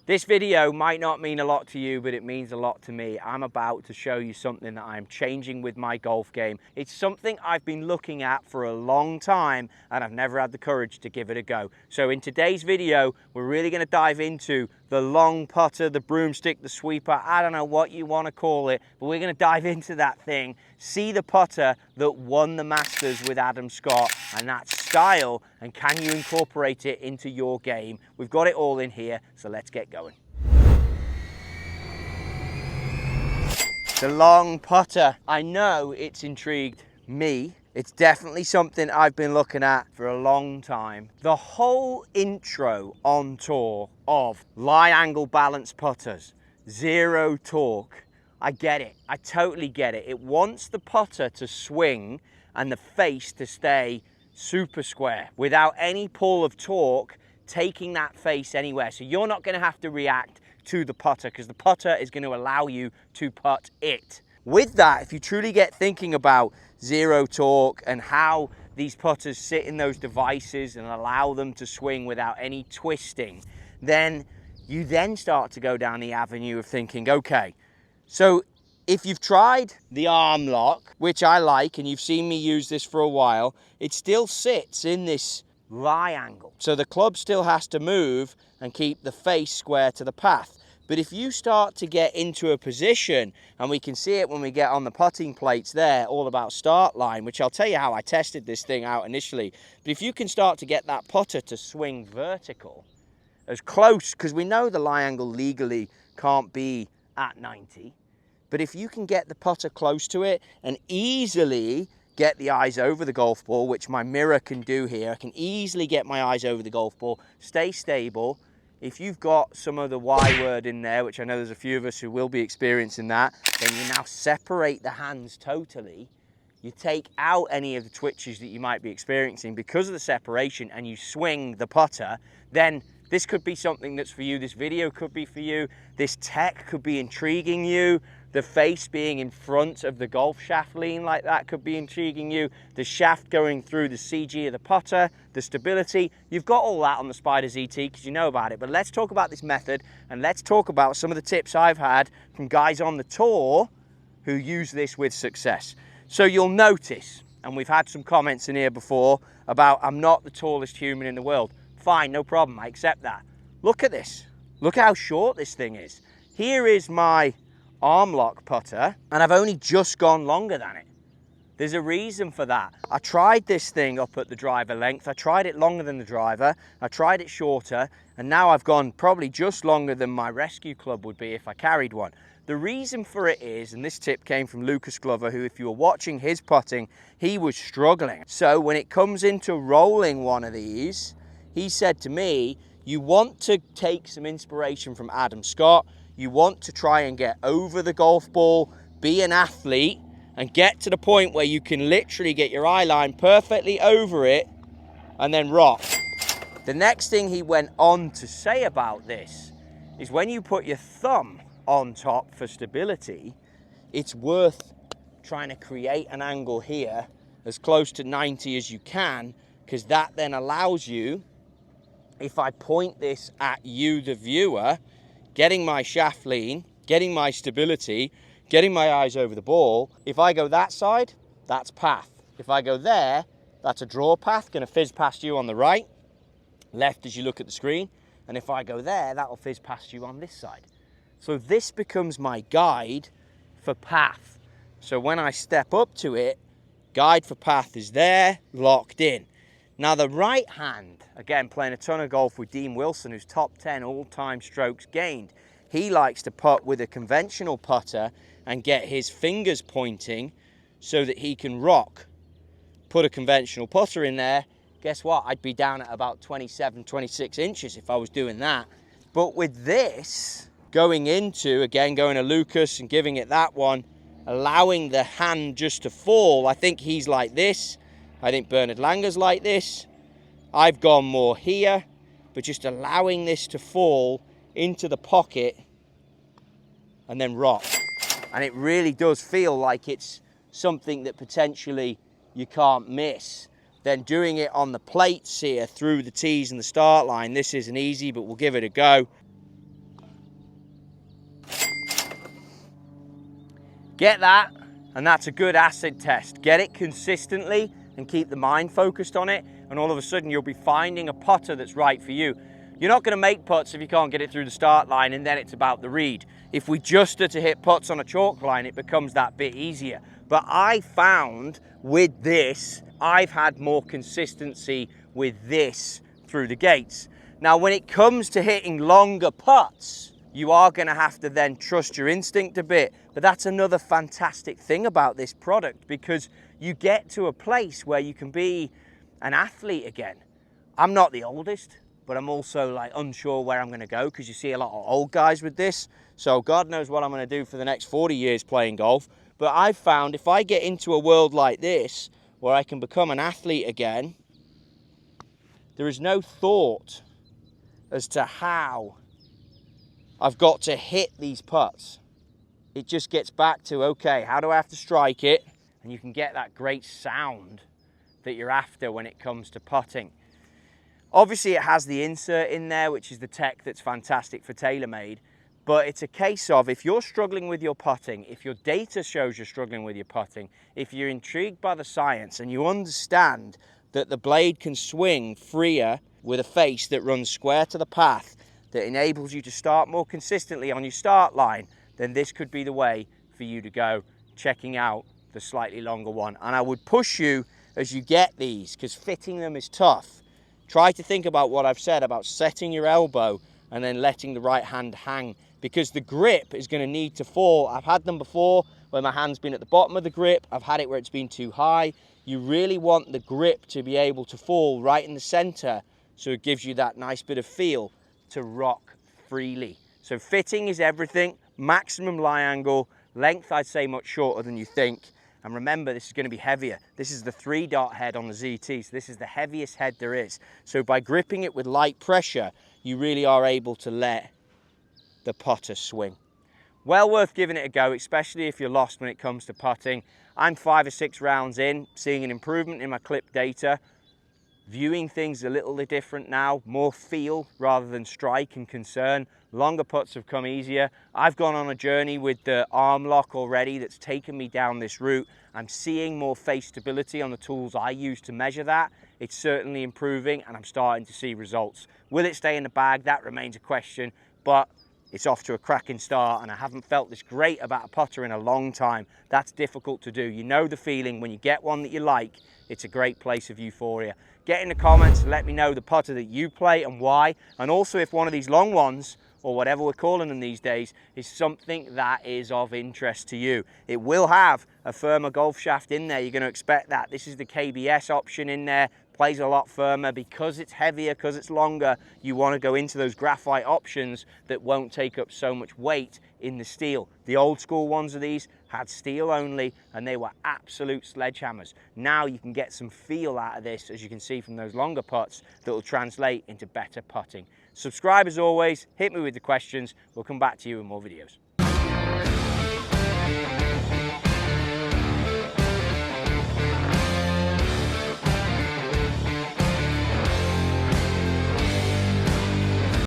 This video might not mean a lot to you, but it means a lot to me. I'm about to show you something that I'm changing with my golf game. It's something I've been looking at for a long time and I've never had the courage to give it a go. So in today's video, we're really going to dive into the long putter, the broomstick, the sweeper, I don't know what you want to call it, but we're going to dive into that thing, see the putter that won the Masters with Adam Scott and that style, and can you incorporate it into your game? We've got it all in here, so let's get going. The long putter. I know it's intrigued me. It's definitely something I've been looking at for a long time. The whole intro on tour of lie angle balance putters, zero torque, I get it. I totally get it. It wants the putter to swing and the face to stay super square without any pull of torque taking that face anywhere. So you're not going to have to react to the putter because the putter is going to allow you to putt it. With that, if you truly get thinking about zero torque and how these putters sit in those devices and allow them to swing without any twisting, then you then start to go down the avenue of thinking, okay, so if you've tried the arm lock, which I like, and you've seen me use this for a while, it still sits in this lie angle. So the club still has to move and keep the face square to the path. But if you start to get into a position, and we can see it when we get on the putting plates there, all about start line, which I'll tell you how I tested this thing out initially. But if you can start to get that putter to swing vertical, as close, because we know the lie angle legally can't be at 90, but if you can get the putter close to it and easily get the eyes over the golf ball, which my mirror can do here, I can easily get my eyes over the golf ball, stay stable. If you've got some of the Y word in there, which I know there's a few of us who will be experiencing that, then you now separate the hands totally. You take out any of the twitches that you might be experiencing because of the separation and you swing the putter, then this could be something that's for you. This video could be for you. This tech could be intriguing you. The face being in front of the golf shaft lean like that could be intriguing you. The shaft going through the CG of the putter, the stability. You've got all that on the Spider ZT because you know about it. But let's talk about this method and let's talk about some of the tips I've had from guys on the tour who use this with success. So you'll notice, and we've had some comments in here before about I'm not the tallest human in the world. Fine, no problem, I accept that. Look at this. Look how short this thing is. Here is my arm lock putter and I've only just gone longer than it. There's a reason for that. I tried this thing up at the driver length. I tried it longer than the driver. I tried it shorter, and now I've gone probably just longer than my rescue club would be if I carried one. The reason for it is, and this tip came from Lucas Glover, who if you were watching his putting, he was struggling. So when it comes into rolling one of these, he said to me, you want to take some inspiration from Adam Scott. You want to try and get over the golf ball, be an athlete, and get to the point where you can literally get your eye line perfectly over it and then rock. The next thing he went on to say about this is when you put your thumb on top for stability, it's worth trying to create an angle here as close to 90 as you can, because that then allows you, if I point this at you, the viewer, getting my shaft lean, getting my stability, getting my eyes over the ball. If I go that side, that's path. If I go there, that's a draw path, going to fizz past you on the right, left as you look at the screen. And if I go there, that'll fizz past you on this side. So this becomes my guide for path. So when I step up to it, guide for path is there, locked in. Now the right hand, again, playing a ton of golf with Dean Wilson, who's top 10 all-time strokes gained. He likes to putt with a conventional putter and get his fingers pointing so that he can rock. Put a conventional putter in there, guess what? I'd be down at about 27, 26 inches if I was doing that. But with this, going into, again, going to Lucas and giving it that one, allowing the hand just to fall, I think he's like this. I think Bernard Langer's like this. I've gone more here, but just allowing this to fall into the pocket and then rock. And it really does feel like it's something that potentially you can't miss. Then doing it on the plates here through the tees and the start line, this isn't easy, but we'll give it a go. Get that, and that's a good acid test. Get it consistently and keep the mind focused on it, and all of a sudden you'll be finding a putter that's right for you. You're not going to make putts if you can't get it through the start line, and then it's about the read. If we just are to hit putts on a chalk line, it becomes that bit easier. But I found with this, I've had more consistency with this through the gates. Now, when it comes to hitting longer putts, you are going to have to then trust your instinct a bit. But that's another fantastic thing about this product, because you get to a place where you can be an athlete again. I'm not the oldest, but I'm also like unsure where I'm going to go, because you see a lot of old guys with this. So God knows what I'm going to do for the next 40 years playing golf. But I've found if I get into a world like this, where I can become an athlete again, there is no thought as to how I've got to hit these putts. It just gets back to, okay, how do I have to strike it? And you can get that great sound that you're after when it comes to putting. Obviously, it has the insert in there, which is the tech that's fantastic for Taylormade. But it's a case of, if you're struggling with your putting, if your data shows you're struggling with your putting, if you're intrigued by the science and you understand that the blade can swing freer with a face that runs square to the path, that enables you to start more consistently on your start line, then this could be the way for you to go, checking out the slightly longer one. And I would push you as you get these, because fitting them is tough. Try to think about what I've said about setting your elbow and then letting the right hand hang, because the grip is going to need to fall. I've had them before where my hand's been at the bottom of the grip. I've had it where it's been too high. You really want the grip to be able to fall right in the center, so it gives you that nice bit of feel to rock freely. So fitting is everything. Maximum lie angle. Length, I'd say much shorter than you think. And remember, this is going to be heavier. This is the 3-dot head on the ZT, so this is the heaviest head there is. So by gripping it with light pressure, you really are able to let the putter swing. Well worth giving it a go, especially if you're lost when it comes to putting. I'm 5 or 6 rounds in, seeing an improvement in my clip data. Viewing things a little bit different now, more feel rather than strike and concern. Longer putts have come easier. I've gone on a journey with the arm lock already that's taken me down this route. I'm seeing more face stability on the tools I use to measure that. It's certainly improving, and I'm starting to see results. Will it stay in the bag? That remains a question, but it's off to a cracking start, and I haven't felt this great about a putter in a long time. That's difficult to do. You know the feeling when you get one that you like. It's a great place of euphoria. Get in the comments and let me know the putter that you play and why, and also if one of these long ones, or whatever we're calling them these days, is something that is of interest to you. It will have a firmer golf shaft in there. You're going to expect that. This is the KBS option in there. Plays a lot firmer because it's heavier, because it's longer. You want to go into those graphite options that won't take up so much weight in the steel. The old school ones of these had steel only, and they were absolute sledgehammers. Now you can get some feel out of this, as you can see from those longer putts, that will translate into better putting. Subscribe as always, hit me with the questions. We'll come back to you in more videos.